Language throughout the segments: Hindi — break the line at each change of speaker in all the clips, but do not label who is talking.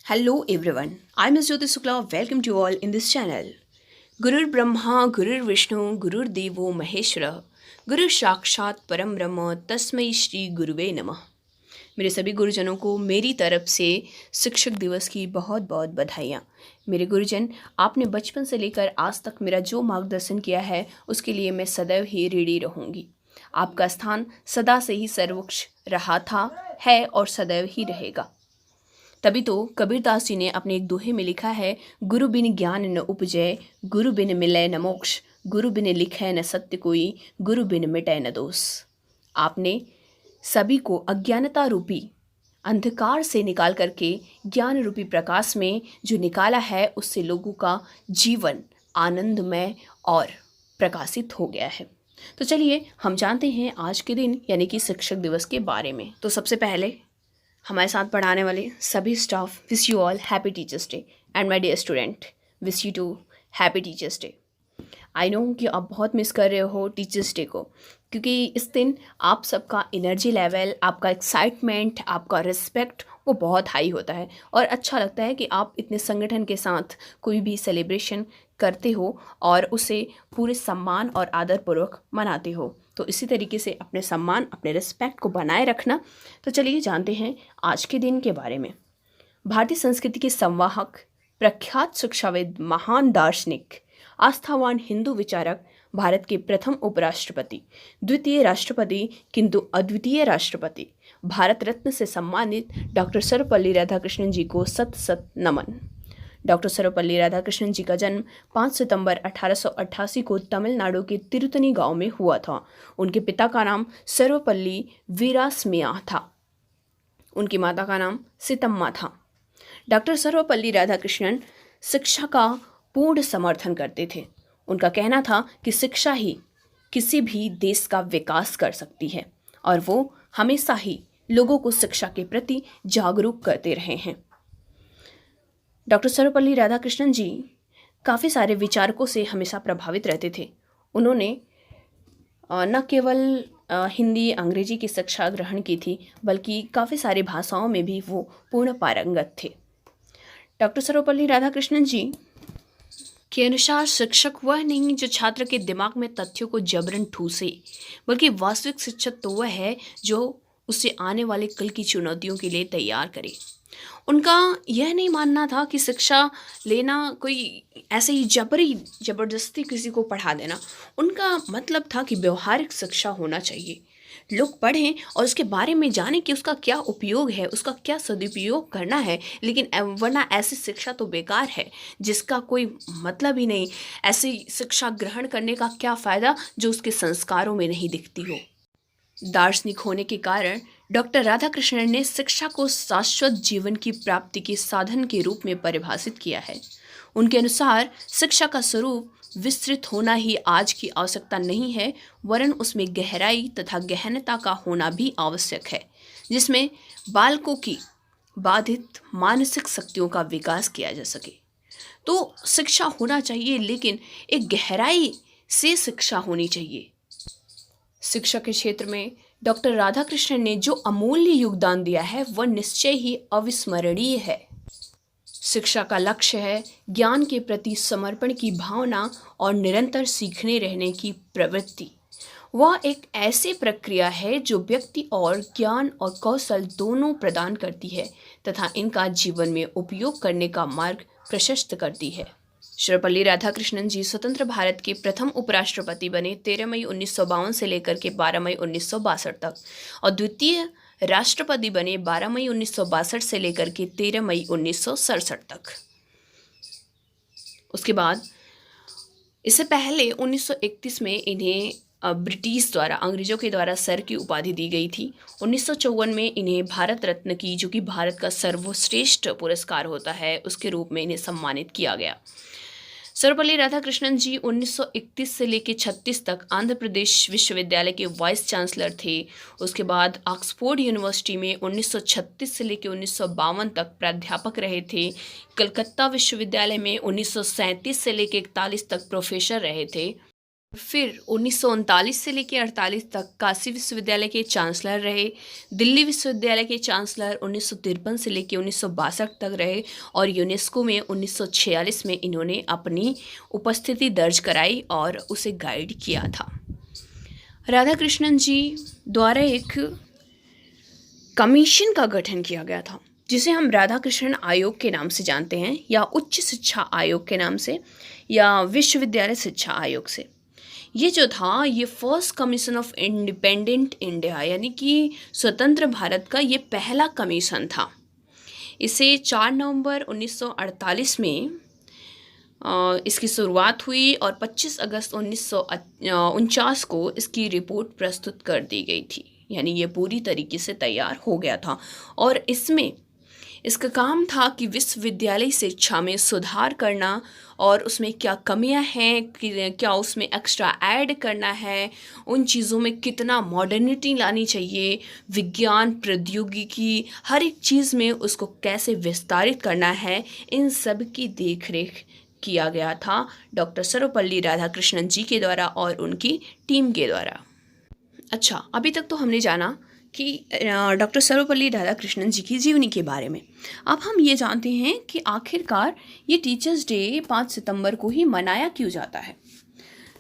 Hello everyone, I'm Ms. Jyoti Sukla. Welcome to you all in this channel. Gurur Brahma, Gurur Vishnu, Gurur Devo Maheshwara, Guru Sakshat Param Brahma, तस्मै श्री गुरुवे नमः। मेरे सभी गुरुजनों को मेरी तरफ से शिक्षक दिवस की बहुत बहुत बधाइयाँ। मेरे गुरुजन, आपने बचपन से लेकर आज तक मेरा जो मार्गदर्शन किया है उसके लिए मैं सदैव ही ऋणी रहूँगी। आपका स्थान सदा से ही सर्वोच्च रहा था, है और सदैव ही रहेगा। तभी तो कबीरदास जी ने अपने एक दोहे में लिखा है, गुरु बिन ज्ञान न उपजय, गुरु बिन मिलय न मोक्ष, गुरु बिन लिखै न सत्य कोई, गुरु बिन मिटै न दोष। आपने सभी को अज्ञानता रूपी अंधकार से निकाल करके ज्ञान रूपी प्रकाश में जो निकाला है, उससे लोगों का जीवन आनंदमय और प्रकाशित हो गया है। तो चलिए हम जानते हैं आज के दिन यानी कि शिक्षक दिवस के बारे में। तो सबसे पहले हमारे साथ पढ़ाने वाले सभी staff wish you all happy teachers day and my dear student wish you too happy teachers day. I know कि आप बहुत मिस कर रहे हो टीचर्स डे को, क्योंकि इस दिन आप सबका एनर्जी लेवल, आपका एक्साइटमेंट, आपका रिस्पेक्ट वो बहुत हाई होता है और अच्छा लगता है कि आप इतने संगठन के साथ कोई भी सेलिब्रेशन करते हो और उसे पूरे सम्मान और आदरपूर्वक मनाते हो। तो इसी तरीके से अपने सम्मान, अपने रिस्पेक्ट को बनाए रखना। तो चलिए जानते हैं आज के दिन के बारे में। भारतीय संस्कृति के संवाहक, प्रख्यात शिक्षाविद, महान दार्शनिक, आस्थावान हिंदू विचारक, भारत के प्रथम उपराष्ट्रपति, द्वितीय राष्ट्रपति किंतु अद्वितीय राष्ट्रपति, भारत रत्न से सम्मानित डॉक्टर सर्वपल्ली राधाकृष्णन जी को सत सत नमन। डॉक्टर सर्वपल्ली राधाकृष्णन जी का जन्म 5 सितंबर 1888 को तमिलनाडु के तिरुतनी गांव में हुआ था। उनके पिता का नाम सर्वपल्ली वीरास्मिया था। उनकी माता का नाम सीतम्मा था। डॉक्टर सर्वपल्ली राधाकृष्णन शिक्षा का पूर्ण समर्थन करते थे। उनका कहना था कि शिक्षा ही किसी भी देश का विकास कर सकती है और वो हमेशा ही लोगों को शिक्षा के प्रति जागरूक करते रहे हैं। डॉक्टर सर्वपल्ली राधाकृष्णन जी काफ़ी सारे विचारकों से हमेशा प्रभावित रहते थे। उन्होंने न केवल हिंदी अंग्रेजी की शिक्षा ग्रहण की थी, बल्कि काफ़ी सारी भाषाओं में भी वो पूर्ण पारंगत थे। डॉक्टर सर्वपल्ली राधाकृष्णन जी के अनुसार शिक्षक वह नहीं जो छात्र के दिमाग में तथ्यों को जबरन ठूसे, बल्कि वास्तविक शिक्षक तो वह है जो उसे आने वाले कल की चुनौतियों के लिए तैयार करे। उनका यह नहीं मानना था कि शिक्षा लेना कोई ऐसे ही ज़बरदस्ती किसी को पढ़ा देना। उनका मतलब था कि व्यवहारिक शिक्षा होना चाहिए, लोग पढ़ें और उसके बारे में जानें कि उसका क्या उपयोग है, उसका क्या सदुपयोग करना है। लेकिन वरना ऐसी शिक्षा तो बेकार है जिसका कोई मतलब ही नहीं। ऐसी शिक्षा ग्रहण करने का क्या फ़ायदा जो उसके संस्कारों में नहीं दिखती हो। दार्शनिक होने के कारण डॉक्टर राधाकृष्णन ने शिक्षा को शाश्वत जीवन की प्राप्ति के साधन के रूप में परिभाषित किया है। उनके अनुसार शिक्षा का स्वरूप विस्तृत होना ही आज की आवश्यकता नहीं है, वरन उसमें गहराई तथा गहनता का होना भी आवश्यक है, जिसमें बालकों की बाधित मानसिक शक्तियों का विकास किया जा सके। तो शिक्षा होना चाहिए, लेकिन एक गहराई से शिक्षा होनी चाहिए। शिक्षा के क्षेत्र में डॉक्टर राधाकृष्णन ने जो अमूल्य योगदान दिया है वह निश्चय ही अविस्मरणीय है। शिक्षा का लक्ष्य है ज्ञान के प्रति समर्पण की भावना और निरंतर सीखने रहने की प्रवृत्ति। वह एक ऐसी प्रक्रिया है जो व्यक्ति और ज्ञान और कौशल दोनों प्रदान करती है तथा इनका जीवन में उपयोग करने का मार्ग प्रशस्त करती है। सर्वपल्ली राधाकृष्णन जी स्वतंत्र भारत के प्रथम उपराष्ट्रपति बने 13 मई 1952 से लेकर के 12 मई 1962 तक और द्वितीय राष्ट्रपति बने 12 मई 1962 से लेकर के 13 मई 1967 तक। उसके बाद इससे पहले 1931 में इन्हें ब्रिटिश द्वारा, अंग्रेजों के द्वारा सर की उपाधि दी गई थी। 1954 में इन्हें भारत रत्न की, जो कि भारत का सर्वश्रेष्ठ पुरस्कार होता है, उसके रूप में इन्हें सम्मानित किया गया। सर्वपल्ली राधाकृष्णन जी 1931 से लेकर 36 तक आंध्र प्रदेश विश्वविद्यालय के वाइस चांसलर थे। उसके बाद ऑक्सफोर्ड यूनिवर्सिटी में 1936 से लेकर 1952 तक प्राध्यापक रहे थे। कलकत्ता विश्वविद्यालय में 1937 से लेकर 41 तक प्रोफेसर रहे थे। फिर 1939 से लेकर 48 तक काशी विश्वविद्यालय के चांसलर रहे। दिल्ली विश्वविद्यालय के चांसलर 1953 से लेकर 1962 तक रहे और यूनेस्को में 1946 में इन्होंने अपनी उपस्थिति दर्ज कराई और उसे गाइड किया था। राधाकृष्णन जी द्वारा एक कमीशन का गठन किया गया था जिसे हम राधाकृष्णन आयोग के नाम से जानते हैं, या उच्च शिक्षा आयोग के नाम से, या विश्वविद्यालय शिक्षा आयोग से। ये जो था, ये first commission of independent India यानी कि स्वतंत्र भारत का ये पहला कमीशन था। इसे 4 नवंबर 1948 में इसकी शुरुआत हुई और 25 अगस्त 1949 को इसकी रिपोर्ट प्रस्तुत कर दी गई थी। यानी ये पूरी तरीके से तैयार हो गया था और इसमें इसका काम था कि विश्वविद्यालय शिक्षा में सुधार करना और उसमें क्या कमियां हैं, क्या उसमें एक्स्ट्रा ऐड करना है, उन चीज़ों में कितना मॉडर्निटी लानी चाहिए, विज्ञान प्रौद्योगिकी हर एक चीज़ में उसको कैसे विस्तारित करना है, इन सब की देखरेख किया गया था डॉक्टर सर्वपल्ली राधाकृष्णन जी के द्वारा और उनकी टीम के द्वारा। अच्छा, अभी तक तो हमने जाना कि डॉक्टर सर्वपल्ली राधाकृष्णन जी की जीवनी के बारे में। अब हम ये जानते हैं कि आखिरकार ये टीचर्स डे 5 सितंबर को ही मनाया क्यों जाता है।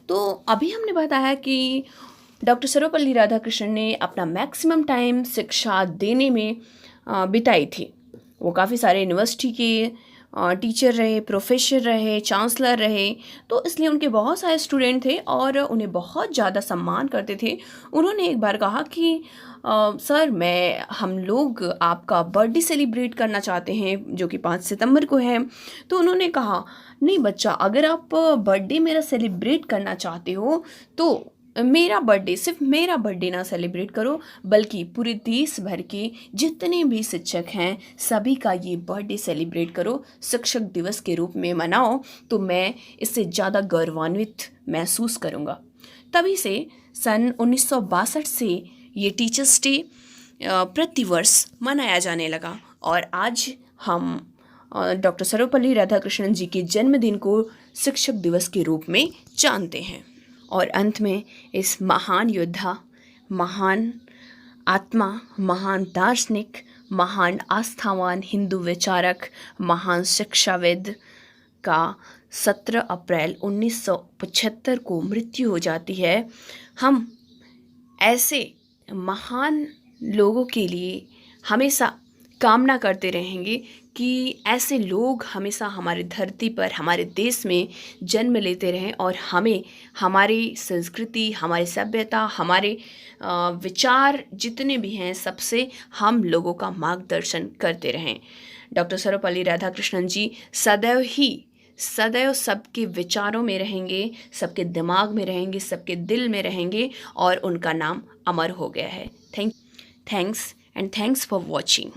तो अभी हमने बताया कि डॉक्टर सर्वपल्ली राधाकृष्णन ने अपना मैक्सिमम टाइम शिक्षा देने में बिताई थी। वो काफ़ी सारे यूनिवर्सिटी के टीचर रहे, प्रोफेसर रहे, चांसलर रहे, तो इसलिए उनके बहुत सारे स्टूडेंट थे और उन्हें बहुत ज़्यादा सम्मान करते थे। उन्होंने एक बार कहा कि सर, हम लोग आपका बर्थडे सेलिब्रेट करना चाहते हैं जो कि 5 सितंबर को है। तो उन्होंने कहा, नहीं बच्चा, अगर आप बर्थडे मेरा सेलिब्रेट करना चाहते हो तो मेरा बर्थडे, सिर्फ मेरा बर्थडे ना सेलिब्रेट करो, बल्कि पूरे देश भर के जितने भी शिक्षक हैं सभी का ये बर्थडे सेलिब्रेट करो, शिक्षक दिवस के रूप में मनाओ, तो मैं इससे ज़्यादा गौरवान्वित महसूस करूँगा। तभी से सन 1962 से ये टीचर्स डे प्रतिवर्ष मनाया जाने लगा और आज हम डॉक्टर सर्वपल्ली राधाकृष्णन जी के जन्मदिन को शिक्षक दिवस के रूप में जानते हैं। और अंत में इस महान योद्धा, महान आत्मा, महान दार्शनिक, महान आस्थावान हिंदू विचारक, महान शिक्षाविद का 17 अप्रैल 1975 को मृत्यु हो जाती है। हम ऐसे महान लोगों के लिए हमेशा कामना करते रहेंगे कि ऐसे लोग हमेशा हमारी धरती पर, हमारे देश में जन्म लेते रहें और हमें हमारी संस्कृति, हमारी सभ्यता, हमारे विचार जितने भी हैं सबसे हम लोगों का मार्गदर्शन करते रहें। डॉक्टर सर्वपल्ली राधाकृष्णन जी सदैव सबके विचारों में रहेंगे, सबके दिमाग में रहेंगे, सबके दिल में रहेंगे और उनका नाम अमर हो गया है। Thanks and thanks for watching.